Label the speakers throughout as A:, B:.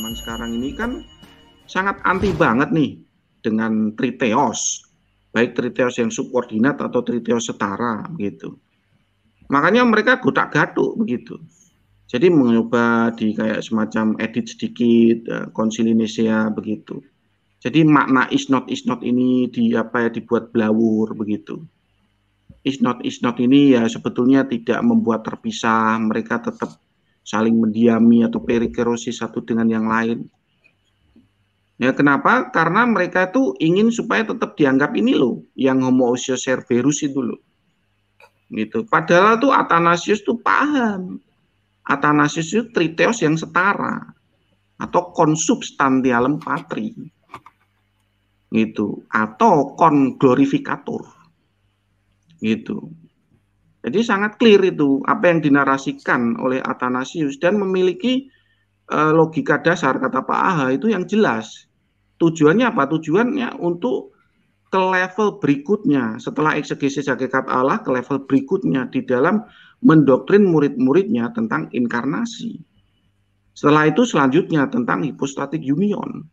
A: zaman sekarang ini kan sangat anti banget nih dengan triteos, baik triteos yang subordinat atau triteos setara begitu. Makanya mereka gotak-gatuk begitu. Jadi mencoba di kayak semacam edit sedikit Konsili Nisea begitu. Jadi makna is not ini dibuat blawur begitu. Is not ini ya sebetulnya tidak membuat terpisah, mereka tetap saling mendiami atau perikerosis satu dengan yang lain. Ya kenapa? Karena mereka itu ingin supaya tetap dianggap ini loh, yang homoousios Cerberus itu loh. Gitu. Padahal tuh Athanasius tuh paham. Athanasius itu triteos yang setara atau consubstantialem patri. Gitu. Atau conglorificator. Gitu. Jadi sangat clear itu apa yang dinarasikan oleh Athanasius dan memiliki logika dasar kata Pak Aha itu yang jelas. Tujuannya apa? Tujuannya untuk ke level berikutnya setelah eksegesis hakikat Allah, ke level berikutnya di dalam mendoktrin murid-muridnya tentang inkarnasi. Setelah itu selanjutnya tentang hypostatic union.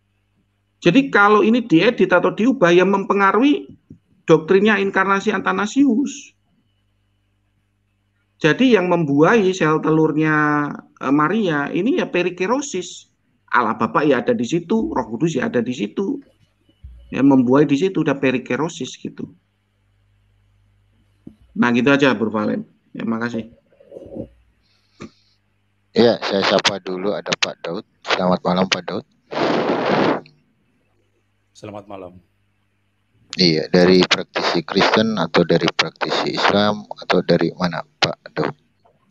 A: Jadi kalau ini diedit atau diubah yang mempengaruhi doktrinnya inkarnasi Athanasius. Jadi yang membuahi sel telurnya Maria ini ya perikerosis. Allah Bapa ya ada di situ, Roh Kudus ya ada di situ. Ya membuahi di situ udah perikerosis gitu. Nah gitu aja Bro Valen. Ya makasih.
B: Ya, saya sapa dulu ada Pak Daud. Selamat malam Pak Daud.
C: Selamat malam.
B: Iya, dari praktisi Kristen atau dari praktisi Islam atau dari mana Pak Daud?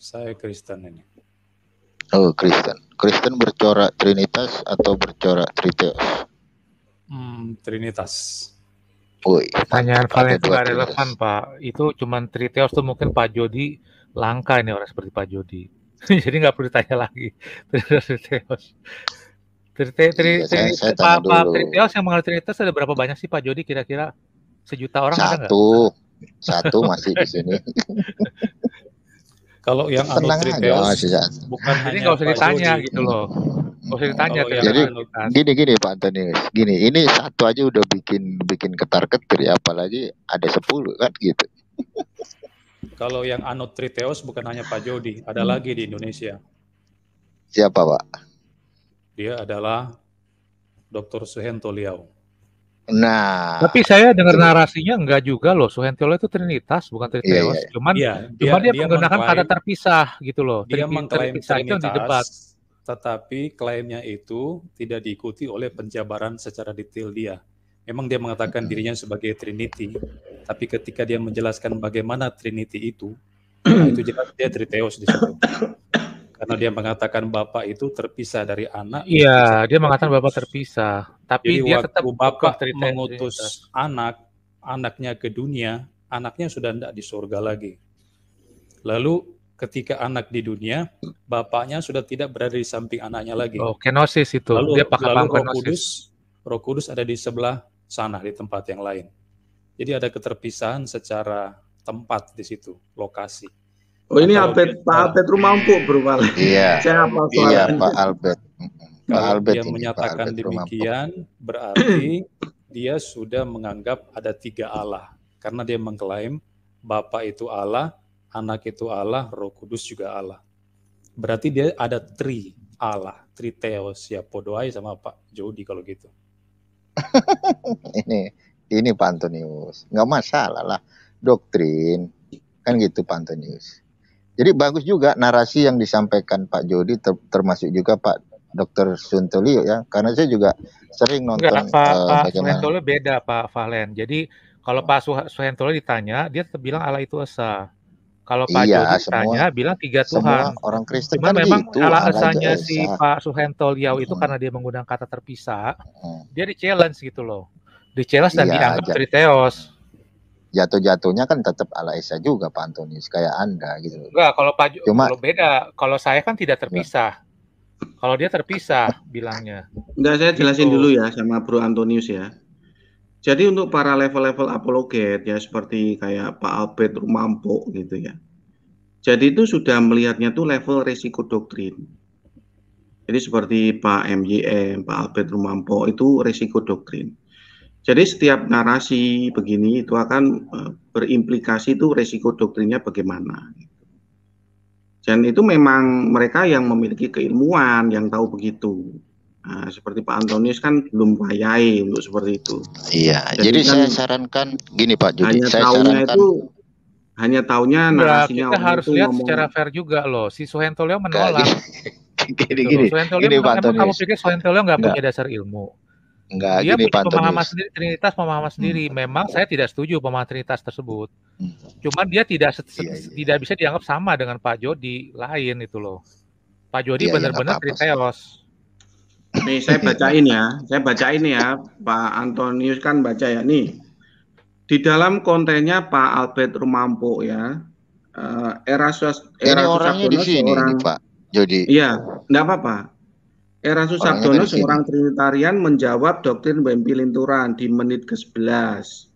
C: Saya Kristen ini.
B: Oh, Kristen. Kristen bercorak Trinitas atau bercorak Triteos?
C: Trinitas.
B: Woi,
D: pertanyaan Valen itu gak relevan Pak. Itu cuman Triteos tuh mungkin Pak Jody langka ini orang seperti Pak Jody. Jadi nggak perlu ditanya lagi. Triteos. Pak Triteos yang mengenal Trinitas ada berapa banyak sih Pak Jody kira-kira? 1 juta orang ada nggak?
B: Satu masih di sini.
C: Kalau yang anut Triteos bukan
D: jadi nggak usah ditanya gitu loh. Nggak usah ditanya.
B: Jadi gini Pak Antonius, ini satu aja udah bikin ketar-ketir ya, apalagi ada 10 kan gitu.
C: Kalau yang anut Triteos bukan hanya Pak Jody, ada lagi di Indonesia.
B: Siapa Pak?
C: Dia adalah Dr. Suhento Liau.
B: Nah,
D: tapi saya dengar narasinya enggak juga loh. Suhento Liau itu Trinitas bukan Triteos.
B: Iya.
D: Cuman dia menggunakan kata terpisah gitu loh.
C: Dia mengklaim
D: Trinitas itu yang didebat.
C: Tetapi klaimnya itu tidak diikuti oleh penjabaran secara detail dia. Memang dia mengatakan dirinya sebagai Trinity, tapi ketika dia menjelaskan bagaimana Trinity itu jelas dia Triteos di situ. Karena dia mengatakan Bapa itu terpisah dari anak.
D: Iya, dia mengatakan Bapa terpisah. Tapi
C: jadi
D: dia tetap
C: Bapa mengutus anaknya ke dunia, anaknya sudah tidak di surga lagi. Lalu ketika anak di dunia, bapaknya sudah tidak berada di samping anaknya lagi.
D: Oh, kenosis itu.
C: Lalu
D: dia pakai
C: Roh Kudus ada di sebelah sana, di tempat yang lain. Jadi ada keterpisahan secara tempat di situ, lokasi.
A: Oh ini Pak Albert Rumampu Bro Valen.
B: Iya. Iya Pak Albert.
C: Kalau dia menyatakan demikian, berarti dia sudah menganggap ada 3 Allah. Karena dia mengklaim Bapa itu Allah, Anak itu Allah, Roh Kudus juga Allah. Berarti dia ada 3 Allah, Triteos. Ya podoai sama Pak Jody kalau gitu.
B: ini Pak Antonius. Nggak masalah lah. Doktrin. Kan gitu Pak Antonius. Jadi bagus juga narasi yang disampaikan Pak Jody, termasuk juga Pak Dr. Suhento Liau ya, karena saya juga sering nonton.
D: Pak Suhento Liau beda Pak Valen. Jadi kalau Pak Suhento Liau ditanya, dia tetap bilang Allah itu esa. Kalau Pak Jody ditanya, bilang 3 Tuhan.
B: Semua orang Kristen
D: Cuma
B: kan
D: memang
B: gitu.
D: Allah esanya si Pak Suhento Liau itu karena dia menggunakan kata terpisah, dia di-challenge gitu loh. Di-challenge dan dianggap Triteos.
B: Jatuh-jatuhnya kan tetap Allah Esa juga Pak Antonius, kayak Anda gitu.
D: Enggak, kalau Pak kalau beda, kalau saya kan tidak terpisah. Kalau dia terpisah bilangnya.
A: Enggak, saya jelasin dulu ya sama Bro Antonius ya. Jadi untuk para level-level apologet ya seperti kayak Pak Albert Rumampo gitu ya. Jadi itu sudah melihatnya tuh level resiko doktrin. Jadi seperti Pak MYM, Pak Albert Rumampo itu resiko doktrin. Jadi setiap narasi begini itu akan berimplikasi itu resiko doktrinnya bagaimana. Dan itu memang mereka yang memiliki keilmuan, yang tahu begitu. Nah, seperti Pak Antonius kan belum payai untuk seperti itu.
B: Iya, jadi kan saya sarankan gini Pak Jody, saya sarankan
A: itu hanya taunya narasinya
D: kita harus lihat secara fair juga loh. Si Suhento Leo menolak.
B: Gini,
D: gini Pak Antonius. Kamu pikir Suhento Leo nggak punya dasar ilmu?
B: Enggak,
D: dia
B: gini,
D: punya pemahaman sendiri, Trinitas pemahaman sendiri. Memang saya tidak setuju pemahaman Trinitas tersebut. Cuman dia tidak bisa dianggap sama dengan Pak Jody lain itu loh. Pak Jody benar-benar Triteos.
A: Nih saya bacain ya, Pak Antonius kan baca ya nih. Di dalam kontennya Pak Albert Rumampo ya, Erastus
B: Sabdono seorang Pak Jody.
A: Iya, enggak apa-apa. Erastus Sabdono seorang Trinitarian menjawab doktrin Wempi Linturan di menit ke-11.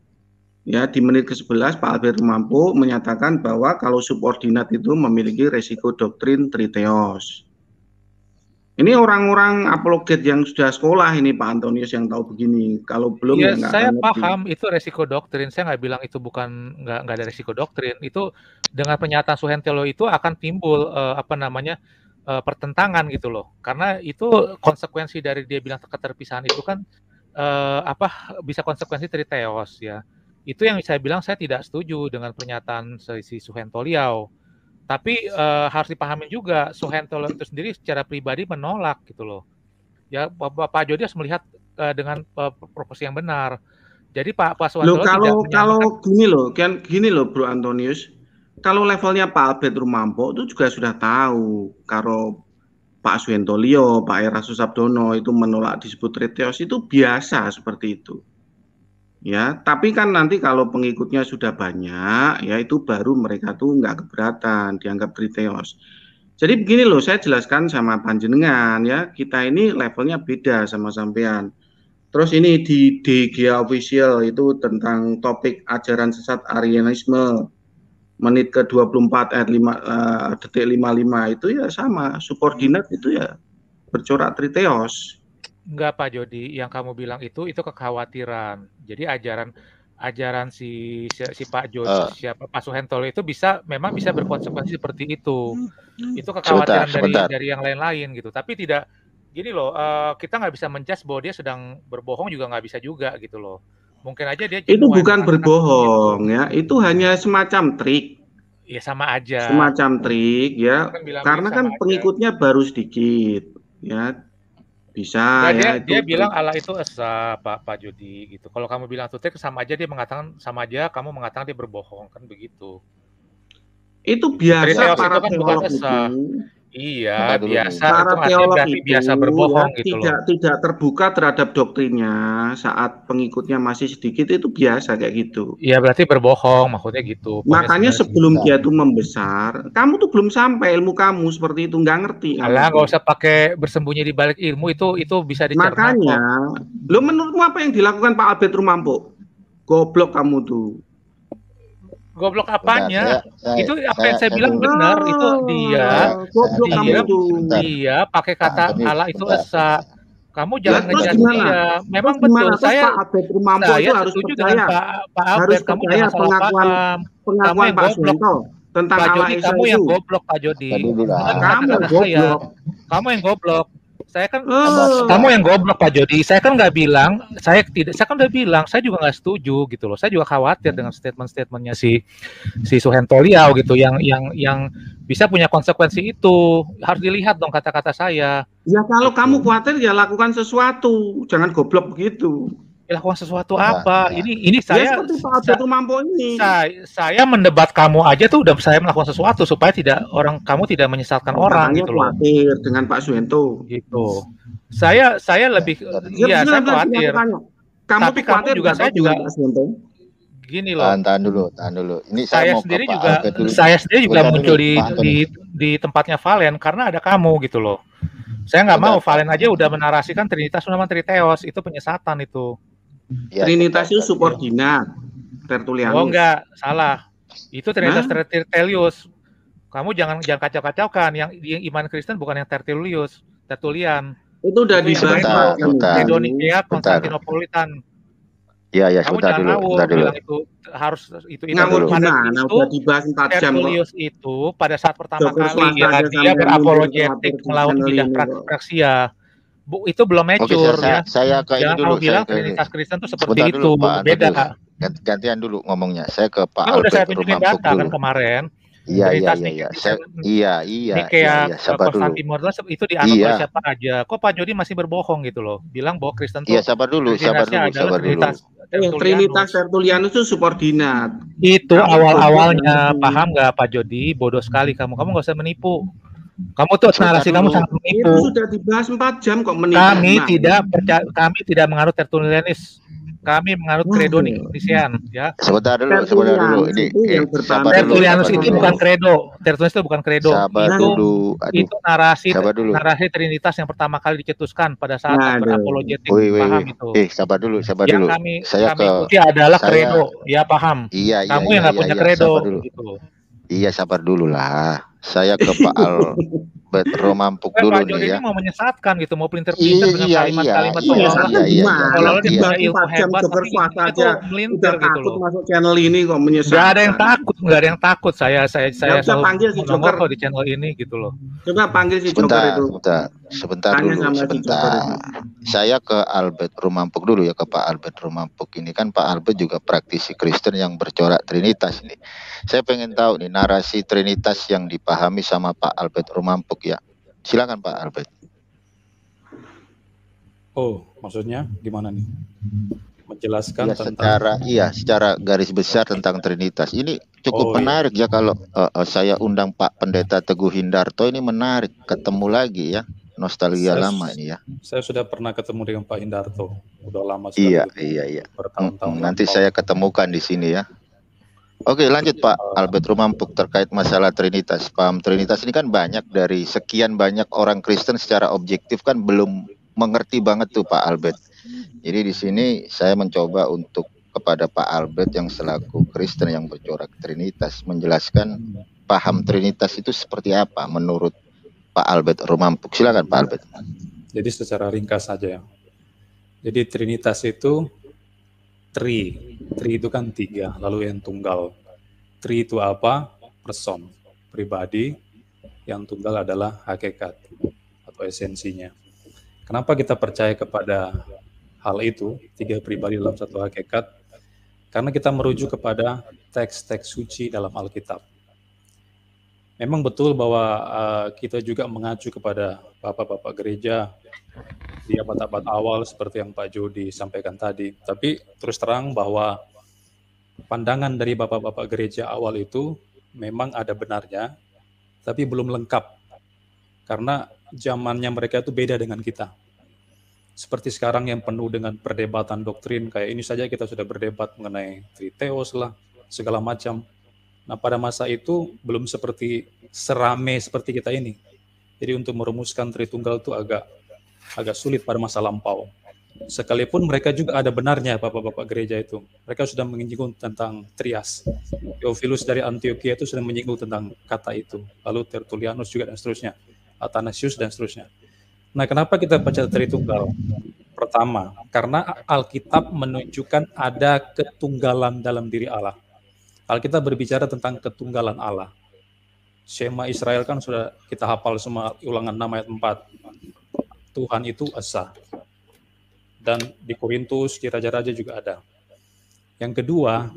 A: Ya, di menit ke-11 Pak Albert Rumampo menyatakan bahwa kalau subordinat itu memiliki resiko doktrin Triteos. Ini orang-orang apologet yang sudah sekolah ini Pak Antonius yang tahu begini. Kalau belum
D: ya saya paham itu resiko doktrin. Saya nggak bilang itu bukan nggak ada resiko doktrin. Itu dengan pernyataan Suhento Leo itu akan timbul pertentangan gitu loh. Karena itu konsekuensi dari dia bilang keterpisahan itu kan bisa konsekuensi Triteos ya. Itu yang saya bilang saya tidak setuju dengan pernyataan si Suhento Leo. Tapi harus dipahami juga Suhento Leo itu sendiri secara pribadi menolak gitu loh. Ya Pak Jody harus melihat dengan proporsi yang benar. Jadi Pak Suhento
A: Leo kalau gini loh Bro Antonius. Kalau levelnya Pak Albert Rumampo itu juga sudah tahu kalau Pak Suhento Leo, Pak Erastus Sabdono itu menolak disebut Triteos itu biasa seperti itu. Ya, tapi kan nanti kalau pengikutnya sudah banyak, ya itu baru mereka tuh nggak keberatan, dianggap Triteos. Jadi begini loh, saya jelaskan sama panjenengan ya, kita ini levelnya beda sama sampean. Terus ini di DGA Official itu tentang topik ajaran sesat Arianisme, menit ke-24 ayat 5 detik 55 itu ya sama, subordinat itu ya bercorak Triteos.
D: Enggak Pak Jody, yang kamu bilang itu kekhawatiran. Jadi ajaran si Pak Jody, siapa Pak Suhento itu memang bisa berkonsekuensi seperti itu. Itu kekhawatiran dari yang lain-lain gitu. Tapi tidak gini loh, kita nggak bisa menjudge bahwa dia sedang berbohong juga nggak bisa juga gitu loh. Mungkin aja dia
A: itu bukan berbohong gitu. Ya, itu hanya semacam trik.
D: Ya sama aja.
A: Semacam trik ya. Karena kan pengikutnya baru sedikit ya. Bisa
D: ya dia bilang Allah itu esa Pak Jody gitu. Kalau kamu bilang itu sama aja dia mengatakan sama aja kamu mengatakan dia berbohong kan begitu.
A: Itu biasa para teolog itu.
D: Iya, biasa itu artinya berarti biasa berbohong
A: ya,
D: gitu loh.
A: Tidak terbuka terhadap doktrinnya saat pengikutnya masih sedikit itu biasa kayak gitu.
D: Iya, berarti berbohong maksudnya gitu.
A: Makanya sebelum dia tuh membesar, kamu tuh belum sampai ilmu kamu seperti itu, nggak ngerti.
D: Alah, nggak usah pakai bersembunyi di balik ilmu itu bisa dicerna.
A: Makanya, lo menurutmu apa yang dilakukan Pak Albert Rumampo? Goblok kamu tuh.
D: Goblok apanya? Itu apa yang saya bilang benar. Itu dia pakai kata Allah itu esa. Kamu jangan ngejudge dia. Memang betul. Saya setuju dengan Pak Albert. Kamu jangan salah paham. Kamu yang goblok.
A: Tentang
D: Pak Jody, kamu yang goblok Pak Jody. Kamu yang goblok. Saya kan kamu yang goblok Pak Jody. Saya kan nggak bilang, saya kan udah bilang, saya juga nggak setuju gitu loh. Saya juga khawatir dengan statement-statementnya si Suhento Leo gitu, yang bisa punya konsekuensi itu. Harus dilihat dong kata-kata saya.
A: Ya kalau kamu khawatir ya lakukan sesuatu, jangan goblok begitu.
D: Lakukan sesuatu apa? Ini saya
A: seperti Pak Albert Rumampo ini.
D: Saya mendebat kamu aja tuh udah saya melakukan sesuatu supaya kamu tidak menyesatkan orang gitu loh.
A: Khawatir dengan Pak Suhento.
D: Gitu. Saya lebih saya khawatir. Tapi kamu juga saya juga gini loh.
B: Tahan dulu. Ini
D: saya sendiri juga muncul di tempatnya Valen karena ada kamu gitu loh. Saya nggak mau Valen aja udah menarasikan Trinitas nama Triteos, itu penyesatan itu.
A: Ya, Trinitas itu subordinat Tertullianus.
D: Oh enggak, salah. Itu Trinitas Tertullius. Kamu jangan kacau-kacaukan. Yang iman Kristen bukan yang Tertullius, Tertullian.
A: Itu udah dibahas.
D: Credo Nikea Konstantinopolitan.
B: Ya,
D: kamu
B: sebentar
D: jangan
B: dulu.
D: bilang itu
A: ngawur
D: pada
A: itu udah dibahas 4 jam
D: Tertullius itu pada saat pertama kali dia berapologetik melawan bidah praksia. Itu belum mature ya.
B: Saya ke ini dulu.
D: Kamu bilang Trinitas Kristen itu seperti itu,
B: dulu, Pak
D: beda.
B: Gantian dulu ngomongnya. Saya ke Pak
D: Albert. Udah saya tunjukin
B: Rumampuk
D: data
B: dulu.
D: kan kemarin.
B: Iya.
D: Nikea Konstantinopel itu dianut oleh siapa aja. Kok Pak Jody masih berbohong gitu loh? Bilang bahwa Kristen itu.
B: Iya, sabar dulu.
A: Trinitas Tertullianus itu subordinat.
D: Itu awal-awalnya, paham nggak Pak Jody? Bodoh sekali kamu nggak usah menipu. Kamu tuh narasi kamu sangat menipu.
A: Itu sudah dibahas 4 jam kok menipu.
D: Kami tidak menganut Tertullianis. Kami menganut Credo Nicene, ya.
B: Sebentar dulu. Ini
D: Tertullianus itu bukan Credo. Tertullianus itu bukan Credo. Itu narasi Trinitas yang pertama kali dicetuskan pada saat berapologetik. Paham itu?
B: Sabar dulu.
D: Yang kami ikuti adalah Credo. Ya paham.
B: Iya.
D: Kamu yang nggak punya Credo. Gitu.
B: Iya, sabar dulu lah. Saya ke Pak Albert Rumampuk dulu nih ya.
D: Ini mau menyesatkan gitu, mau pelintir-pelintir dengan kalimat-kalimat seolah-olah dia punya ilmu hebat, tapi itu melintir gitu loh.
A: Masuk channel ini kok menyesatkan.
D: Gak ada yang takut. Saya selalu
A: panggil si Joker
D: di channel ini gitu loh.
A: Coba panggil si Joker itu.
B: Sebentar dulu. Saya ke Albert Rumampuk dulu ya, ke Pak Albert Rumampuk. Ini kan Pak Albert juga praktisi Kristen yang bercorak Trinitas nih. Saya pengen tahu nih narasi Trinitas yang dipahami sama Pak Albert Rumampuk ya. Silakan Pak Albert.
C: Oh, maksudnya gimana nih? Menjelaskan
B: secara garis besar tentang Trinitas. Ini cukup menarik ya kalau saya undang Pak Pendeta Teguh Hindarto, ini menarik, ketemu lagi ya. Nostalgia lama ini ya.
C: Saya sudah pernah ketemu dengan Pak Hindarto. Udah lama sekali.
B: Iya.
C: Bertahun-tahun.
B: Nanti saya ketemukan di sini ya. Oke, lanjut Pak Albert Rumampuk terkait masalah Trinitas. Paham Trinitas ini kan banyak dari sekian banyak orang Kristen secara objektif kan belum mengerti banget tuh Pak Albert. Jadi di sini saya mencoba untuk kepada Pak Albert yang selaku Kristen yang bercorak Trinitas menjelaskan paham Trinitas itu seperti apa menurut Pak Albert Rumampuk. Silakan Pak Albert.
C: Jadi secara ringkas saja ya. Jadi Trinitas itu Tri itu kan 3, lalu yang tunggal. Tri itu apa? Person, pribadi. Yang tunggal adalah hakikat atau esensinya. Kenapa kita percaya kepada hal itu, 3 pribadi dalam satu hakikat? Karena kita merujuk kepada teks-teks suci dalam Alkitab. Memang betul bahwa kita juga mengacu kepada bapak-bapak gereja di abad-abad awal seperti yang Pak Jody sampaikan tadi. Tapi terus terang bahwa pandangan dari bapak-bapak gereja awal itu memang ada benarnya, tapi belum lengkap. Karena zamannya mereka itu beda dengan kita. Seperti sekarang yang penuh dengan perdebatan doktrin, kayak ini saja kita sudah berdebat mengenai triteos lah, segala macam. Nah pada masa itu belum serame seperti kita ini. Jadi untuk merumuskan Tritunggal itu agak sulit pada masa lampau. Sekalipun mereka juga ada benarnya bapak-bapak gereja itu. Mereka sudah menyinggung tentang trias. Theophilus dari Antioquia itu sudah menyinggung tentang kata itu. Lalu Tertullianus juga dan seterusnya. Athanasius dan seterusnya. Nah kenapa kita baca Tritunggal? Pertama, karena Alkitab menunjukkan ada ketunggalan dalam diri Allah. Alkitab berbicara tentang ketunggalan Allah. Shema Israel kan sudah kita hafal semua, Ulangan 6 ayat 4. Tuhan itu esa. Dan di Korintus, di Raja-Raja juga ada. Yang kedua,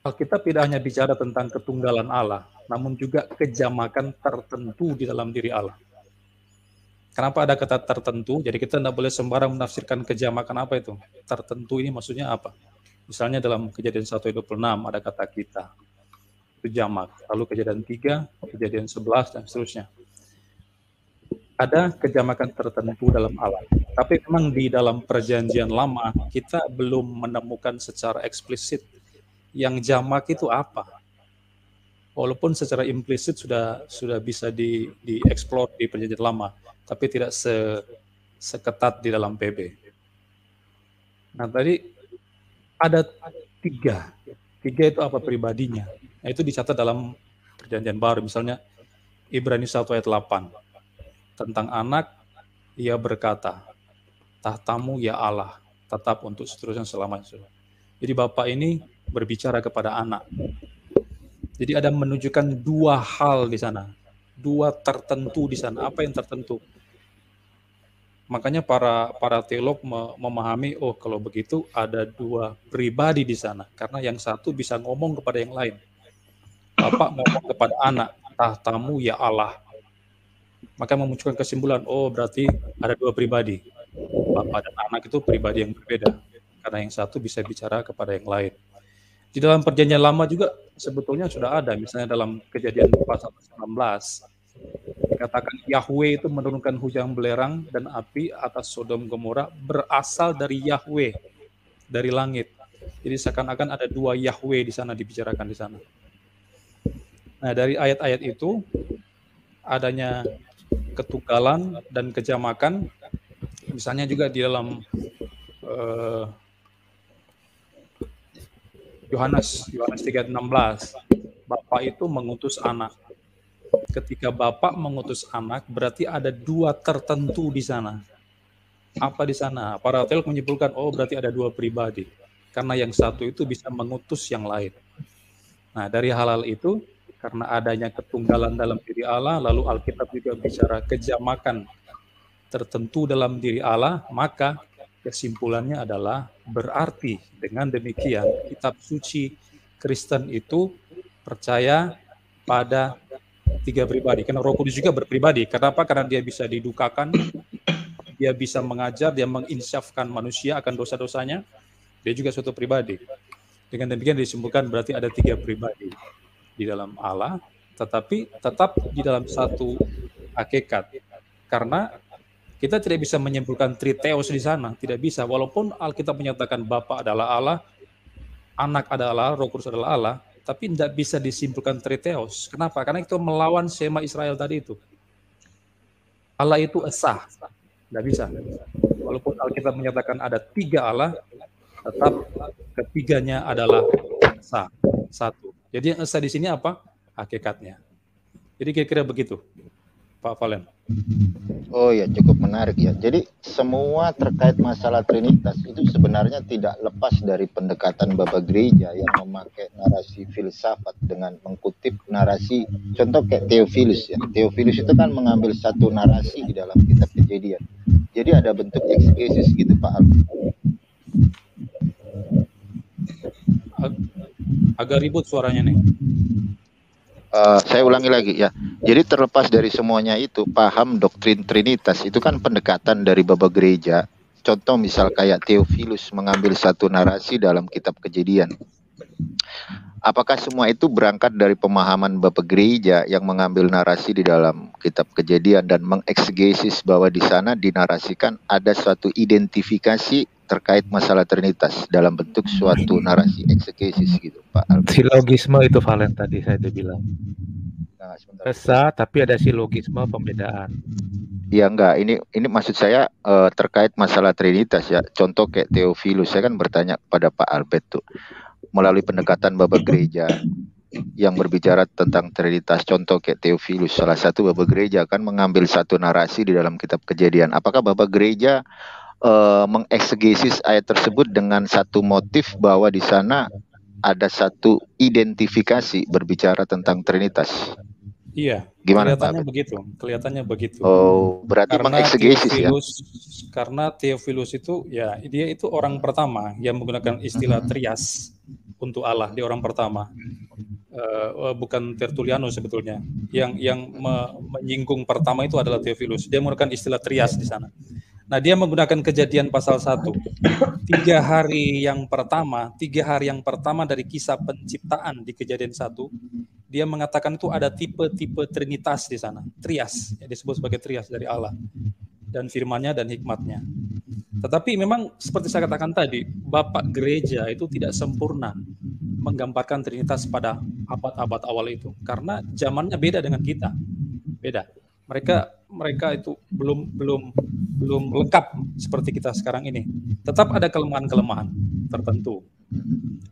C: Alkitab tidak hanya bicara tentang ketunggalan Allah, namun juga kejamakan tertentu di dalam diri Allah. Kenapa ada kata tertentu? Jadi kita tidak boleh sembarang menafsirkan kejamakan apa itu. Tertentu ini maksudnya apa? Misalnya dalam Kejadian 1:26 ada kata kita. Itu jamak. Lalu Kejadian 3, Kejadian 11, dan seterusnya. Ada kejamakan tertentu dalam Allah. Tapi memang di dalam perjanjian lama, kita belum menemukan secara eksplisit yang jamak itu apa. Walaupun secara implisit sudah bisa dieksplor di perjanjian lama, tapi tidak seketat di dalam PB. Nah tadi ada 3 itu apa pribadinya. Nah itu dicatat dalam perjanjian baru, misalnya Ibrani 1 ayat 8. Tentang anak, ia berkata, tahtamu ya Allah, tetap untuk seterusnya selamanya. Jadi Bapa ini berbicara kepada anak. Jadi ada menunjukkan dua hal di sana, dua tertentu di sana. Apa yang tertentu? Makanya para teolog memahami, oh kalau begitu ada dua pribadi di sana, karena yang satu bisa ngomong kepada yang lain. Bapak ngomong kepada anak, tahtamu ya Allah. Maka memunculkan kesimpulan, oh berarti ada dua pribadi. Bapak dan anak itu pribadi yang berbeda, karena yang satu bisa bicara kepada yang lain. Di dalam perjanjian lama juga sebetulnya sudah ada, misalnya dalam Kejadian pasal 19, dikatakan Yahweh itu menurunkan hujan belerang dan api atas Sodom Gomora berasal dari Yahweh, dari langit. Jadi seakan-akan ada dua Yahweh di sana, dibicarakan di sana. Nah, dari ayat-ayat itu adanya ketunggalan dan kejamakan, misalnya juga di dalam Yohanes 3:16, Bapa itu mengutus anak. Ketika Bapa mengutus anak, berarti ada dua tertentu di sana. Apa di sana? Para teolog menyimpulkan, oh berarti ada dua pribadi, karena yang satu itu bisa mengutus yang lain. Nah, dari hal-hal itu, karena adanya ketunggalan dalam diri Allah, lalu Alkitab juga bicara kejamakan tertentu dalam diri Allah, maka kesimpulannya adalah berarti dengan demikian kitab suci Kristen itu percaya pada tiga pribadi. Karena Roh Kudus juga berpribadi. Kenapa? Karena dia bisa didukakan, dia bisa mengajar, dia menginsyafkan manusia akan dosa-dosanya. Dia juga suatu pribadi. Dengan demikian disimpulkan berarti ada tiga pribadi di dalam Allah, tetapi tetap di dalam satu hakikat. Karena kita tidak bisa menyimpulkan triteos di sana, tidak bisa. Walaupun Alkitab menyatakan Bapa adalah Allah, Anak adalah Allah, Roh Kudus adalah Allah, tapi tidak bisa disimpulkan triteos. Kenapa? Karena itu melawan sema Israel tadi itu. Allah itu esa, tidak bisa. Walaupun Alkitab menyatakan ada tiga Allah, tetap ketiganya adalah esa, satu. Jadi yang esa di sini apa? Hakikatnya. Jadi kira-kira begitu, Pak Valen.
B: Oh ya, cukup menarik ya. Jadi semua terkait masalah Trinitas itu sebenarnya tidak lepas dari pendekatan Bapak Gereja yang memakai narasi filsafat dengan mengkutip narasi, contoh kayak Theophilus ya. Theophilus itu kan mengambil satu narasi di dalam kitab Kejadian. Jadi ada bentuk eksegesis gitu Pak Al.
C: Agak ribut suaranya nih.
B: Saya ulangi lagi ya. Jadi terlepas dari semuanya itu, paham doktrin Trinitas itu kan pendekatan dari Bapak Gereja. Contoh misal kayak Theophilus mengambil satu narasi dalam kitab Kejadian. Apakah semua itu berangkat dari pemahaman Bapak Gereja yang mengambil narasi di dalam kitab Kejadian dan mengeksegesis bahwa di sana dinarasikan ada suatu identifikasi terkait masalah Trinitas dalam bentuk suatu narasi eksegesis gitu Pak Albert?
D: Silogisme itu Valen tadi saya udah bilang. Nah, esa tapi ada silogisme pembedaan.
B: Ya enggak, ini maksud saya terkait masalah Trinitas ya. Contoh kayak Theophilus, saya kan bertanya kepada Pak Albert tuh melalui pendekatan Bapak Gereja yang berbicara tentang Trinitas. Contoh kayak Theophilus, salah satu Bapak Gereja kan mengambil satu narasi di dalam kitab Kejadian. Apakah Bapak Gereja mengeksegesis ayat tersebut dengan satu motif bahwa di sana ada satu identifikasi berbicara tentang Trinitas?
C: Iya,
B: gimana
C: kelihatannya begitu.
B: Oh, berarti mengeksegesis ya.
C: Karena Theophilus itu ya dia itu orang pertama yang menggunakan istilah trias untuk Allah, dia orang pertama. Bukan Tertullianus sebetulnya. Yang menyinggung pertama itu adalah Theophilus. Dia menggunakan istilah trias di sana. Nah, dia menggunakan Kejadian pasal 1. 3 hari yang pertama dari kisah penciptaan di Kejadian 1, dia mengatakan itu ada tipe-tipe Trinitas di sana. Trias, yang disebut sebagai trias dari Allah. Dan firman-Nya dan hikmat-Nya. Tetapi memang seperti saya katakan tadi, Bapak Gereja itu tidak sempurna menggambarkan Trinitas pada abad-abad awal itu. Karena zamannya beda dengan kita. Beda. Mereka itu belum lengkap seperti kita sekarang ini. Tetap ada kelemahan-kelemahan tertentu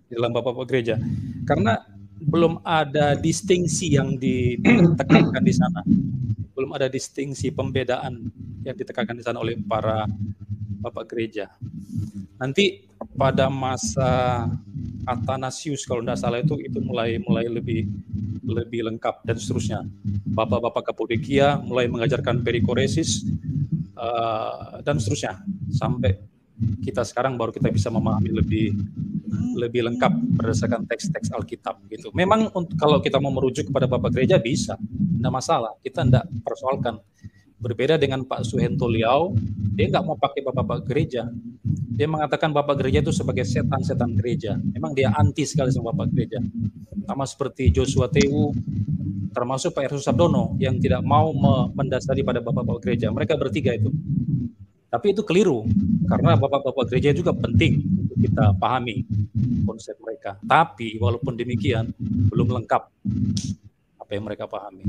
C: di dalam Bapak Gereja. Karena belum ada distingsi yang ditekankan di sana. Belum belum ada distingsi pembedaan yang ditekankan di sana oleh para bapak gereja. Nanti pada masa Athanasius kalau tidak salah itu mulai lebih lengkap dan seterusnya. Bapak-bapak Kapodokia mulai mengajarkan perikoresis dan seterusnya sampai kita sekarang baru kita bisa memahami lebih lengkap berdasarkan teks-teks Alkitab gitu. Memang kalau kita mau merujuk kepada bapak gereja bisa, tidak masalah, kita tidak persoalkan. Berbeda dengan Pak Suhento Liau, dia nggak mau pakai bapak gereja. Dia mengatakan bapak gereja itu sebagai setan-setan gereja. Memang dia anti sekali sama bapak gereja. Sama seperti Joshua Tewu, termasuk Pak Ersus Sabdono yang tidak mau mendasari pada bapak-bapak gereja. Mereka bertiga itu. Tapi itu keliru, karena bapak-bapak gereja juga penting untuk kita pahami konsep mereka. Tapi walaupun demikian, belum lengkap apa yang mereka pahami.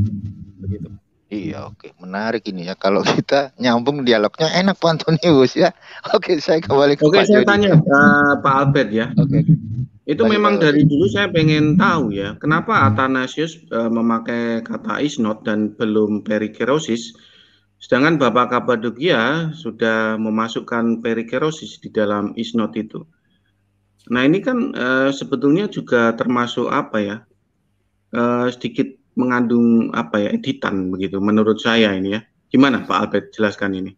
C: Begitu.
B: Iya, oke. Menarik ini ya. Kalau kita nyambung dialognya enak Pak Antonius ya. Oke, saya kembali ke Pak
A: saya
B: Jody.
A: tanya Pak Albert ya.
B: Oke.
A: Itu memang dari dulu saya pengen tahu ya, kenapa Athanasius memakai kata isnot dan belum perikerosis, sedangkan Bapak Kapadokia sudah memasukkan perikerosis di dalam isnot itu. Nah ini kan sebetulnya juga termasuk apa ya, sedikit mengandung apa ya, editan begitu menurut saya ini ya. Gimana Pak Albert jelaskan ini?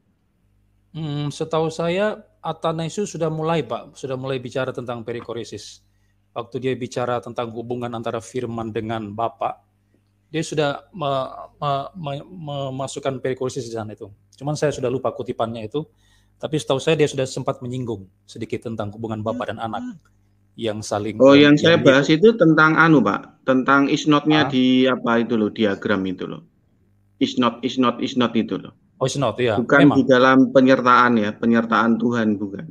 C: Setahu saya Athanasius sudah mulai bicara tentang perikoresis. Waktu dia bicara tentang hubungan antara firman dengan Bapa, dia sudah memasukkan perikoresis di sana itu. Cuman saya sudah lupa kutipannya itu, tapi setahu saya dia sudah sempat menyinggung sedikit tentang hubungan Bapa dan Anak yang saling.
A: Oh, yang saya bahas itu tentang Pak, tentang isnotnya di apa itu loh, diagram itu loh. Isnot itu loh.
C: Oh, isnot ya.
A: Bukan memang. Di dalam penyertaan ya, penyertaan Tuhan bukan.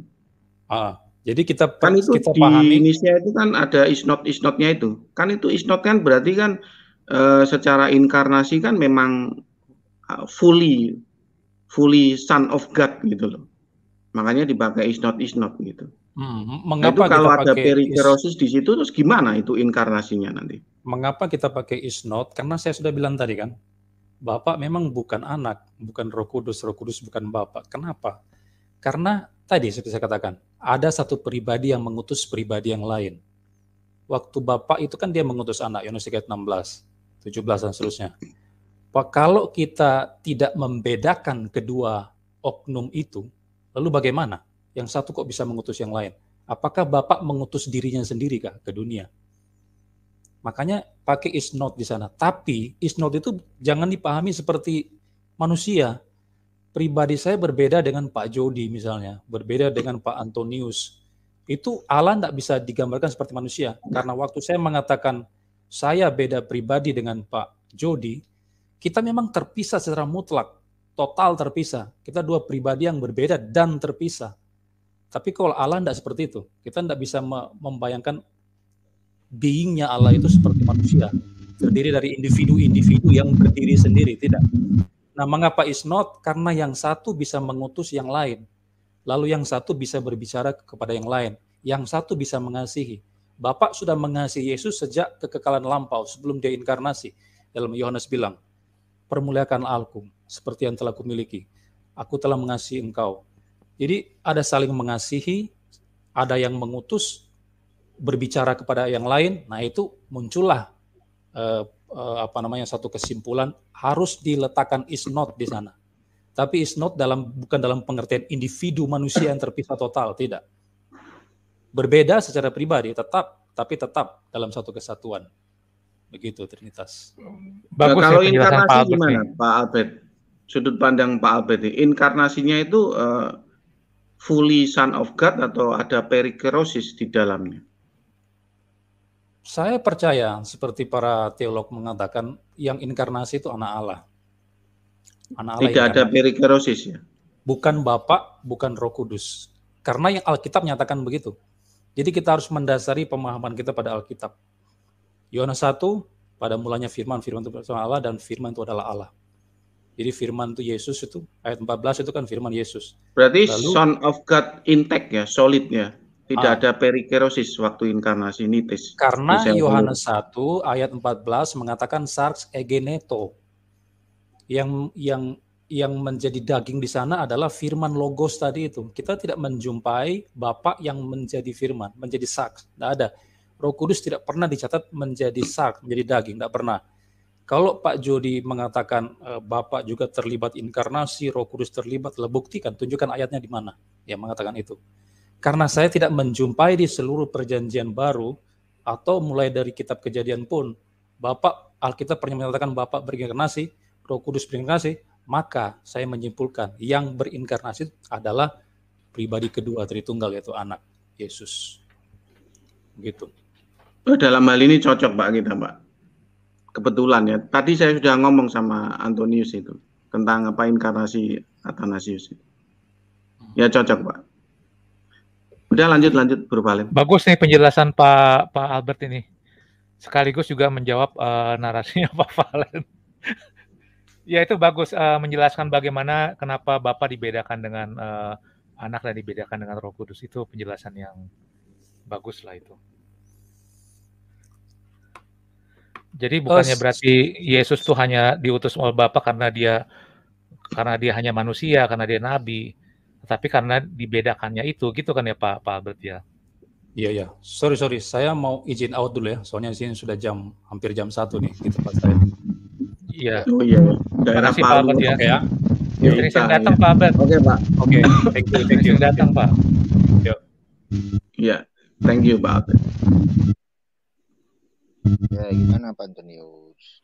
C: Jadi kita
A: itu
C: kita
A: di
C: pahami.
A: Indonesia itu kan ada isnotnya itu. Kan itu isnot kan berarti kan secara inkarnasi kan memang fully Son of God gitu loh. Makanya dipakai isnot gitu.
C: Mengapa
A: itu kalau ada perikerosis di situ terus gimana itu inkarnasinya nanti?
C: Mengapa kita pakai isnot? Karena saya sudah bilang tadi kan, Bapak memang bukan Anak, bukan Roh Kudus bukan Bapak. Kenapa? Karena tadi seperti saya katakan, ada satu pribadi yang mengutus pribadi yang lain. Waktu Bapak itu kan dia mengutus Anak, Yohanes 3:16, 17 dan seterusnya. Kalau kita tidak membedakan kedua oknum itu, lalu bagaimana? Yang satu kok bisa mengutus yang lain? Apakah Bapak mengutus dirinya sendiri kah ke dunia? Makanya pakai is not di sana. Tapi is not itu jangan dipahami seperti manusia. Pribadi saya berbeda dengan Pak Jody misalnya, berbeda dengan Pak Antonius. Itu Allah tidak bisa digambarkan seperti manusia. Karena waktu saya mengatakan saya beda pribadi dengan Pak Jody, kita memang terpisah secara mutlak, total terpisah. Kita dua pribadi yang berbeda dan terpisah. Tapi kalau Allah tidak seperti itu, kita tidak bisa membayangkan being-nya Allah itu seperti manusia, terdiri dari individu-individu yang berdiri sendiri, tidak. Nah, mengapa is not? Karena yang satu bisa mengutus yang lain, lalu yang satu bisa berbicara kepada yang lain, yang satu bisa mengasihi. Bapak sudah mengasihi Yesus sejak kekekalan lampau, sebelum dia inkarnasi. Dalam Yohanes bilang, permuliakanlah aku, seperti yang telah kumiliki. Aku telah mengasihi engkau. Jadi ada saling mengasihi, ada yang mengutus, berbicara kepada yang lain. Nah itu muncullah satu kesimpulan harus diletakkan is not di sana. Tapi is not bukan dalam pengertian individu manusia yang terpisah total, tidak. Berbeda secara pribadi, tapi tetap dalam satu kesatuan. Begitu Trinitas.
A: Bagus. Kalau inkarnasi gimana Pak Albert? Sudut pandang Pak Albert, inkarnasinya itu fully Son of God atau ada perikerosis di dalamnya?
C: Saya percaya seperti para teolog mengatakan yang inkarnasi itu anak Allah. Anak Allah
A: tidak ada perikerosis ya?
C: Bukan Bapa, bukan Roh Kudus. Karena yang Alkitab menyatakan begitu. Jadi kita harus mendasari pemahaman kita pada Alkitab. Yohanes 1, pada mulanya firman itu bersama Allah dan firman itu adalah Allah. Jadi firman itu Yesus itu, ayat 14 itu kan firman Yesus.
A: Berarti Son of God intact ya, solid ya. Tidak ada perikerosis waktu inkarnasi nitis.
C: Karena Yohanes 1 ayat 14 mengatakan sarx egeneto. Yang menjadi daging di sana adalah firman logos tadi itu. Kita tidak menjumpai Bapa yang menjadi firman, menjadi sak. Tidak ada. Roh Kudus tidak pernah dicatat menjadi sak, menjadi daging, tidak pernah. Kalau Pak Jody mengatakan Bapak juga terlibat inkarnasi, Roh Kudus terlibat, buktikan, tunjukkan ayatnya di mana dia mengatakan itu. Karena saya tidak menjumpai di seluruh perjanjian baru atau mulai dari kitab Kejadian pun Bapak, Alkitab pernah menyatakan Bapak berinkarnasi, Roh Kudus berinkarnasi, maka saya menyimpulkan yang berinkarnasi adalah pribadi kedua Tritunggal, yaitu anak Yesus. Gitu.
A: Dalam hal ini cocok Pak kita Pak. Kebetulan ya, tadi saya sudah ngomong sama Antonius itu tentang apa inkarnasi Athanasius itu. Ya cocok Pak. Udah lanjut Berbalen.
D: Bagus nih penjelasan Pak Albert ini. Sekaligus juga menjawab narasinya Pak Valen. Ya itu bagus menjelaskan bagaimana kenapa Bapa dibedakan dengan anak dan dibedakan dengan Roh Kudus. Itu penjelasan yang bagus lah itu. Jadi bukannya berarti Yesus tuh hanya diutus oleh Bapa karena dia hanya manusia, karena dia nabi, tapi karena dibedakannya itu, gitu kan ya Pak Albert ya?
C: Iya. Sorry, saya mau izin out dulu ya, soalnya di sini sudah hampir jam 1 nih di tempat saya.
D: Iya.
A: Oh iya. Daerah
D: Pak Albert ya.
C: Oke ya.
D: Sering datang Pak Albert.
A: Oke Pak.
C: Oke. Thank you.
D: Datang Pak.
A: Iya. Thank you Pak Albert.
B: Ya, gimana Pak Antonius?